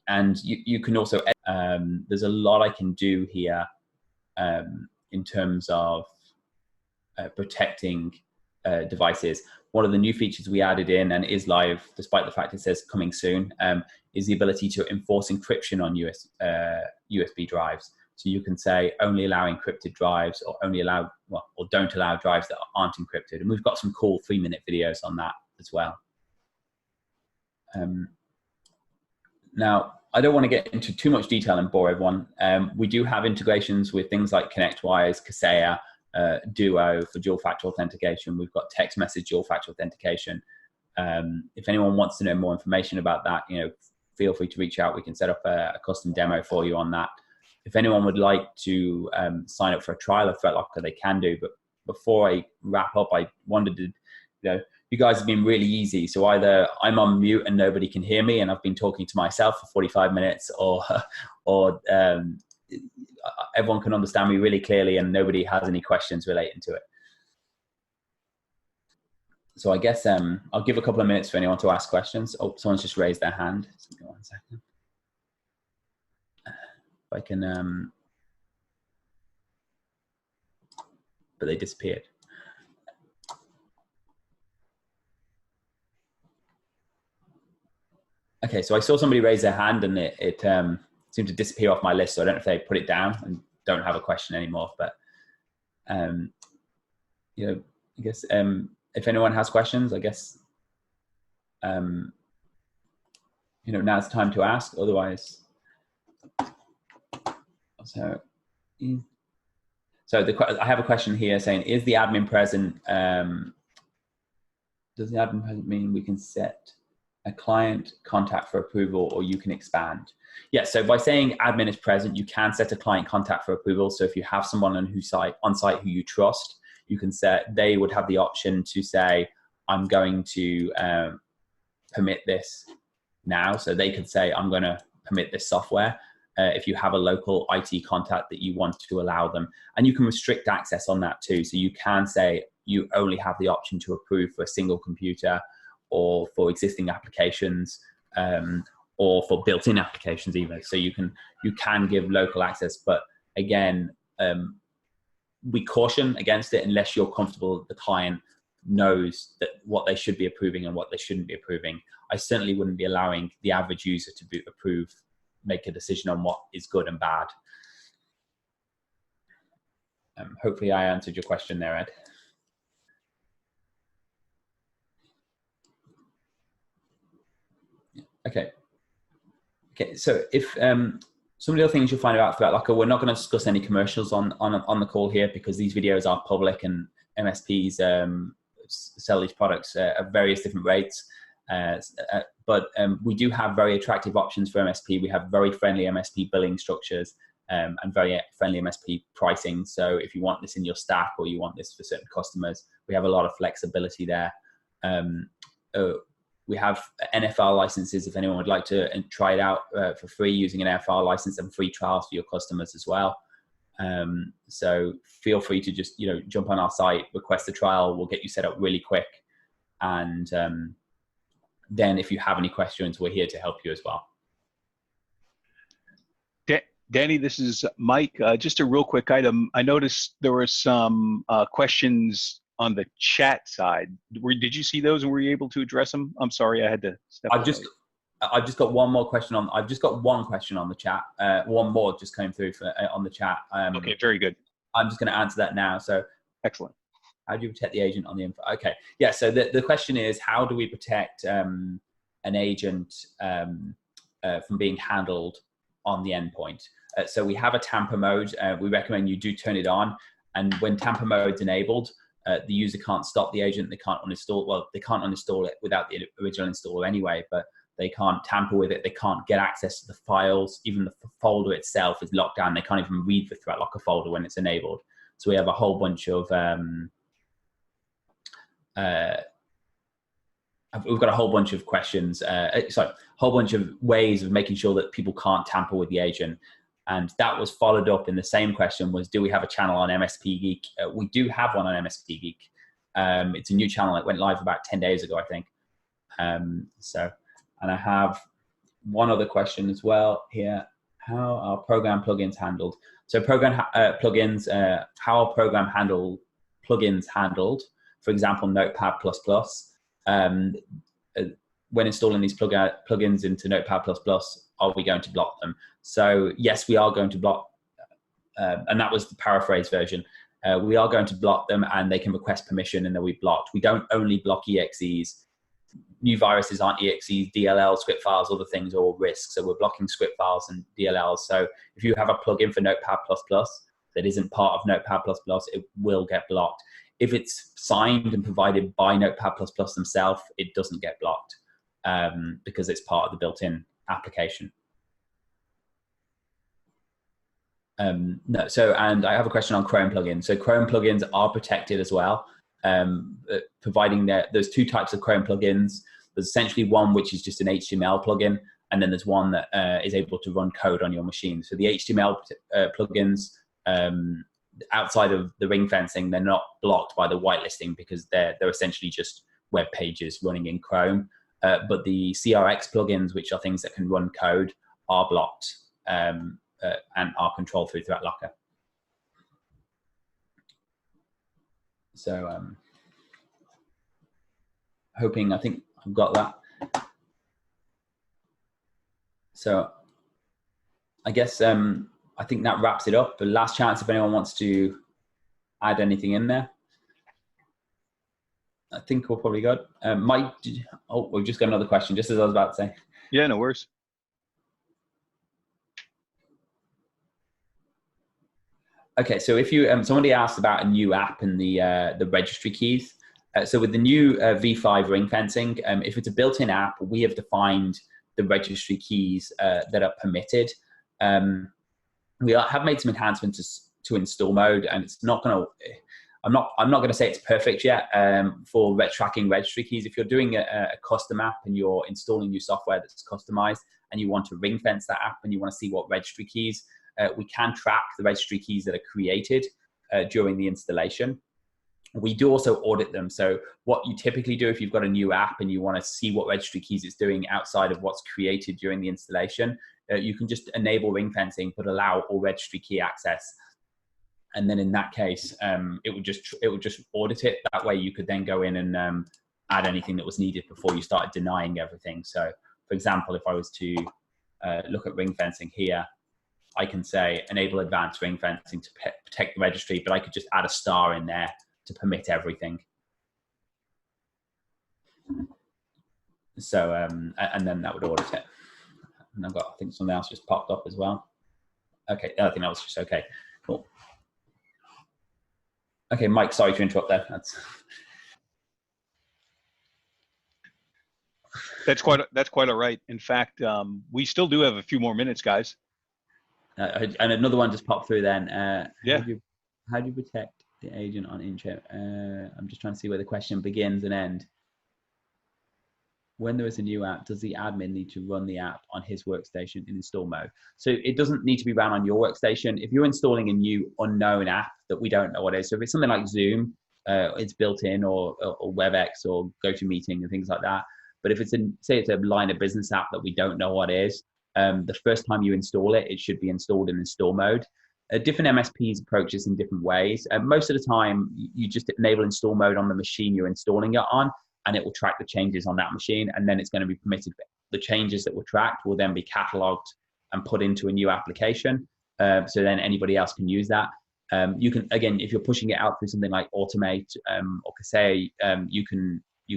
And you can also, there's a lot I can do here in terms of protecting devices. One of the new features we added in and is live, despite the fact it says coming soon, is the ability to enforce encryption on USB drives. So you can say only allow encrypted drives, or only allow, well, or don't allow drives that aren't encrypted. And we've got some cool 3-minute videos on that as well. Now, I don't want to get into too much detail and bore everyone. We do have integrations with things like ConnectWise, Kaseya, Duo for dual factor authentication. We've got text message dual factor authentication. If anyone wants to know more information about that, you know, feel free to reach out. We can set up a custom demo for you on that. If anyone would like to sign up for a trial of ThreatLocker, they can do. But before I wrap up, I wanted to, you know, you guys have been really easy. So either I'm on mute and nobody can hear me and I've been talking to myself for 45 minutes, or everyone can understand me really clearly and nobody has any questions relating to it. So I guess I'll give a couple of minutes for anyone to ask questions. Oh, someone's just raised their hand. So give me 1 second. If I can, but they disappeared. Okay, so I saw somebody raise their hand and it seemed to disappear off my list. So I don't know if they put it down and don't have a question anymore, but you know, I guess if anyone has questions, I guess, you know, now's the time to ask. Otherwise, so I have a question here saying, is the admin present? Does the admin present mean we can set a client contact for approval, or you can expand? Yes, so by saying admin is present, you can set a client contact for approval. So if you have someone on site who you trust, you can set, they would have the option to say, I'm going to permit this now. So they could say, I'm going to permit this software. If you have a local IT contact that you want to allow them, and you can restrict access on that too. So you can say you only have the option to approve for a single computer or for existing applications, or for built-in applications even. So you can give local access, but again, we caution against it unless you're comfortable the client knows that what they should be approving and what they shouldn't be approving. I certainly wouldn't be allowing the average user to make a decision on what is good and bad. Hopefully I answered your question there, Ed. Okay. So if some of the other things you'll find out about ThreatLocker, we're not going to discuss any commercials on the call here because these videos are public and MSPs sell these products at various different rates. But we do have very attractive options for MSP. We have very friendly MSP billing structures and very friendly MSP pricing. So if you want this in your stack or you want this for certain customers, we have a lot of flexibility there. We have NFR licenses if anyone would like to try it out for free using an NFR license, and free trials for your customers as well. So feel free to just jump on our site, request a trial. We'll get you set up really quick. And then if you have any questions, we're here to help you as well. Danny, this is Mike. Just a real quick item. I noticed there were some questions on the chat side. Did you see those and were you able to address them? I'm sorry, I had to step away. I've just got one more question on. I've just got one question on the chat. One more just came through on the chat. Okay, very good. I'm just going to answer that now. So excellent. How do you protect the agent on the info? Okay, yeah. So the question is, how do we protect an agent from being handled on the endpoint? So we have a tamper mode. We recommend you do turn it on, and when tamper mode's enabled, the user can't stop the agent. They can't uninstall. Well, they can't uninstall it without the original installer anyway, but they can't tamper with it. They can't get access to the files. Even the folder itself is locked down. They can't even read the ThreatLocker folder when it's enabled. So we have a whole bunch of we've got a whole bunch of questions. Sorry, a whole bunch of ways of making sure that people can't tamper with the agent. And that was followed up in the same question was, do we have a channel on MSP Geek? We do have one on MSP Geek. It's a new channel. It went live about 10 days ago, I think. And I have one other question as well here. How are program plugins handled? So program plugins, how are program plugins handled? For example, Notepad++. When installing these plugins into Notepad++, are we going to block them? So yes, we are going to block, and that was the paraphrase version. We are going to block them, and they can request permission, and they'll be blocked. We don't only block EXEs. New viruses aren't EXEs, DLLs, script files, other things are all risks. So we're blocking script files and DLLs. So if you have a plugin for Notepad++ that isn't part of Notepad++, it will get blocked. If it's signed and provided by Notepad++ themselves, it doesn't get blocked because it's part of the built-in application. No, so, and I have a question on Chrome plugins. So Chrome plugins are protected as well, providing that there's two types of Chrome plugins. There's essentially one which is just an HTML plugin, and then there's one that is able to run code on your machine. So the HTML plugins, outside of the ring fencing, they're not blocked by the whitelisting because they're essentially just web pages running in Chrome. But the CRX plugins, which are things that can run code, are blocked and are controlled through ThreatLocker. So hoping, I think I've got that. So I guess I think that wraps it up. The last chance if anyone wants to add anything in there. I think we're probably good. Mike, oh, we've just got another question, just as I was about to say. Yeah, no worries. Okay, so if you somebody asked about a new app and the registry keys. So with the new V5 ring fencing, if it's a built-in app, we have defined the registry keys that are permitted. We have made some enhancements to install mode, and it's not going to. I'm not going to say it's perfect yet for tracking registry keys. If you're doing a custom app and you're installing new software that's customized and you want to ring fence that app and you want to see what registry keys, we can track the registry keys that are created during the installation. We do also audit them. So what you typically do if you've got a new app and you want to see what registry keys it's doing outside of what's created during the installation, you can just enable ring fencing, but allow all registry key access. And then in that case, it would just audit it. That way you could then go in and add anything that was needed before you started denying everything. So for example, if I was to look at ring fencing here, I can say enable advanced ring fencing to protect the registry, but I could just add a star in there to permit everything. So, and then that would audit it. And I think something else just popped up as well. Okay, I think that was just okay. Cool. Okay, Mike, sorry to interrupt there. That's quite all right. In fact, we still do have a few more minutes, guys. And another one just popped through then. Yeah. How do you protect the agent on intro? I'm just trying to see where the question begins and ends. When there is a new app, does the admin need to run the app on his workstation in install mode? So it doesn't need to be run on your workstation. If you're installing a new unknown app that we don't know what it is, so if it's something like Zoom, it's built in, or WebEx or GoToMeeting and things like that. But if it's say it's a line of business app that we don't know what it is, the first time you install it, it should be installed in install mode. Different MSPs approach this in different ways. Most of the time, you just enable install mode on the machine you're installing it on, and it will track the changes on that machine, and then it's going to be permitted. The changes that were tracked will then be cataloged and put into a new application, so then anybody else can use that. You can, again, if you're pushing it out through something like Automate or Kaseya, you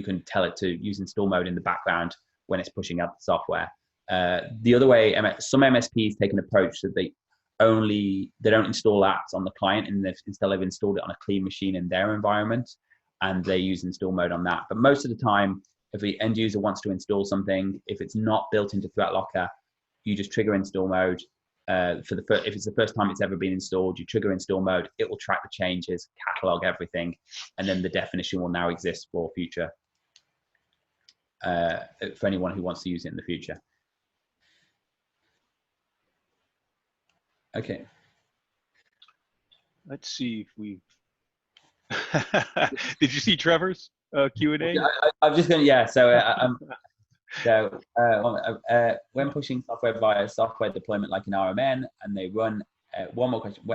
can tell it to use install mode in the background when it's pushing out the software. The other way, some MSPs take an approach that they don't install apps on the client, and instead they've installed it on a clean machine in their environment, and they use install mode on that. But most of the time, if the end user wants to install something, if it's not built into ThreatLocker, you just trigger install mode. If it's the first time it's ever been installed, you trigger install mode, it will track the changes, catalog everything, and then the definition will now exist for future, for anyone who wants to use it in the future. Okay. Let's see if we've. Did you see Trevor's Q&A? I'm just going to, yeah. So, when pushing software via software deployment like an RMN, and they run, one more question.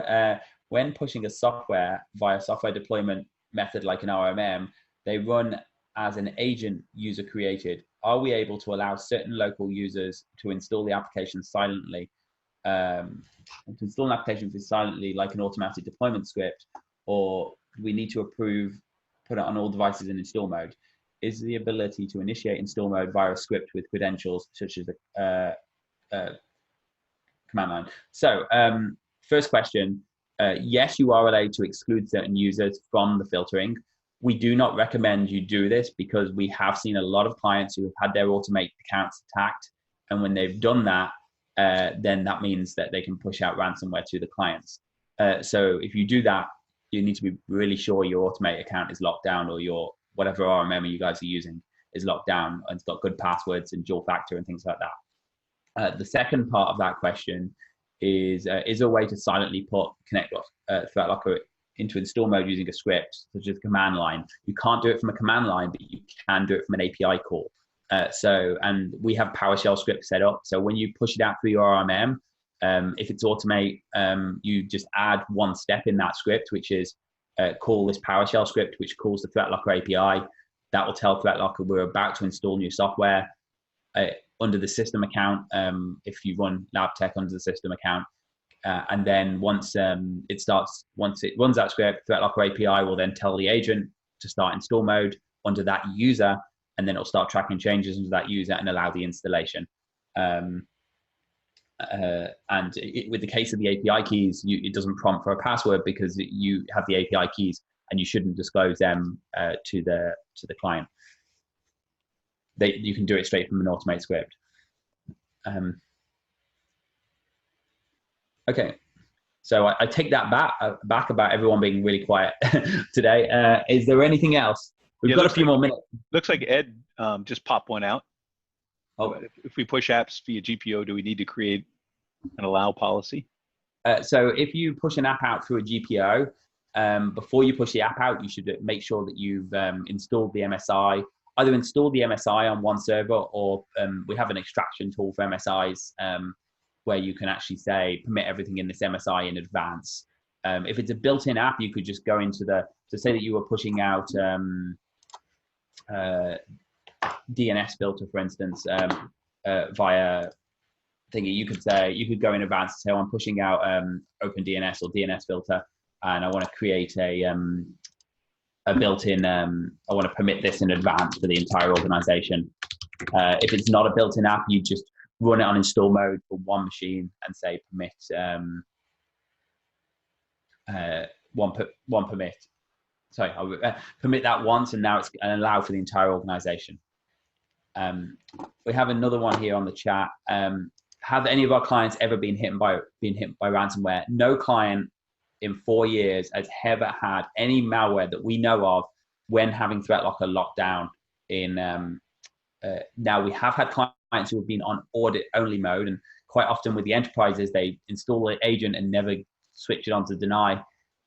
When pushing a software via software deployment method like an RMM, they run as an agent user created. Are we able to allow certain local users to install the application silently? To install an application silently like an automatic deployment script, or do we need to put it on all devices in install mode? Is the ability to initiate install mode via a script with credentials such as the command line? So first question, yes, you are allowed to exclude certain users from the filtering. We do not recommend you do this because we have seen a lot of clients who have had their Automate accounts attacked, and when they've done that, then that means that they can push out ransomware to the clients. So if you do that, you need to be really sure your Automate account is locked down, or your whatever RMM you guys are using is locked down and it's got good passwords and dual factor and things like that. The second part of that question is there a way to silently connect ThreatLocker into install mode using a script such as command line? You can't do it from a command line, but you can do it from an API call. And we have PowerShell scripts set up. So when you push it out through your RMM, if it's Automate, you just add one step in that script, which is call this PowerShell script, which calls the ThreatLocker API. That will tell ThreatLocker we're about to install new software under the system account. If you run LabTech under the system account, and then once it runs that script, ThreatLocker API will then tell the agent to start install mode under that user, and then it'll start tracking changes into that user and allow the installation. With the case of the API keys, it doesn't prompt for a password because you have the API keys and you shouldn't disclose them to the client. You can do it straight from an Automate script. Okay, so I take that back about everyone being really quiet today. Is there anything else? We've got a few more minutes. Looks like Ed just popped one out. Oh. If we push apps via GPO, do we need to create an allow policy? So if you push an app out through a GPO, before you push the app out, you should make sure that you've installed the MSI, either install the MSI on one server, or we have an extraction tool for MSIs where you can actually say, permit everything in this MSI in advance. If it's a built-in app, you could just go into so say that you were pushing out DNS filter, for instance, via thingy, you could go in advance and say, oh, I'm pushing out OpenDNS or DNS filter, and I want to create a built-in, I want to permit this in advance for the entire organization. If it's not a built-in app, you just run it on install mode for one machine and say permit one permit. Sorry, I'll permit that once, and now it's allowed for the entire organization. We have another one here on the chat. Have any of our clients ever been hit by ransomware? No client in 4 years has ever had any malware that we know of when having ThreatLocker locked down. Now, we have had clients who have been on audit-only mode, and quite often with the enterprises, they install the agent and never switch it on to deny.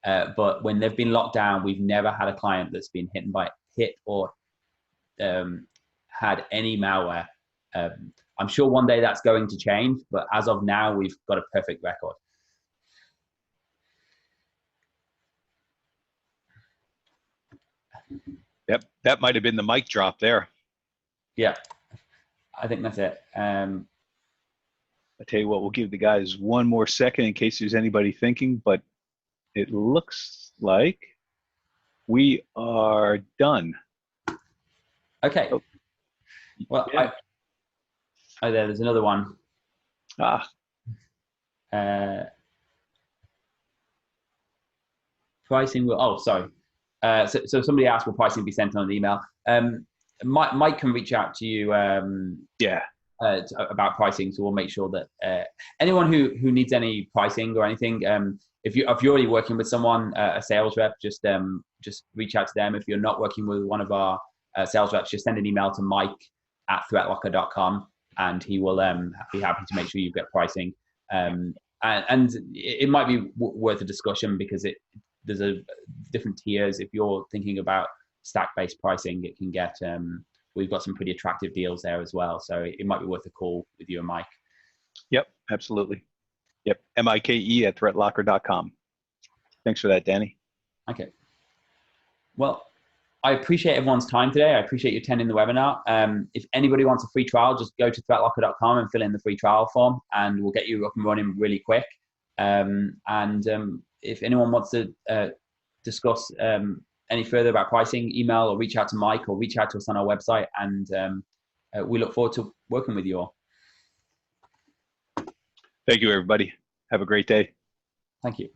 But when they've been locked down, we've never had a client that's been hit or had any malware. I'm sure one day that's going to change, but as of now, we've got a perfect record. Yep, that might have been the mic drop there. Yeah, I think that's it. I tell you what, we'll give the guys one more second in case there's anybody thinking, but it looks like we are done. Okay. Oh. Well, yeah. There's another one. Pricing will, oh, sorry. So somebody asked, will pricing be sent on an email? Mike can reach out to you about pricing, so we'll make sure that anyone who needs any pricing or anything, if you're already working with someone, a sales rep, just reach out to them. If you're not working with one of our sales reps, just send an email to mike@threatlocker.com, and he will be happy to make sure you get pricing. And it might be worth a discussion, because there's different tiers. If you're thinking about stack-based pricing, it can get, we've got some pretty attractive deals there as well. So it might be worth a call with you and Mike. Yep, absolutely. Yep, mike@threatlocker.com. Thanks for that, Danny. Okay. Well, I appreciate everyone's time today. I appreciate you attending the webinar. If anybody wants a free trial, just go to threatlocker.com and fill in the free trial form, and we'll get you up and running really quick. If anyone wants to discuss any further about pricing, email or reach out to Mike, or reach out to us on our website, and we look forward to working with you all. Thank you, everybody. Have a great day. Thank you.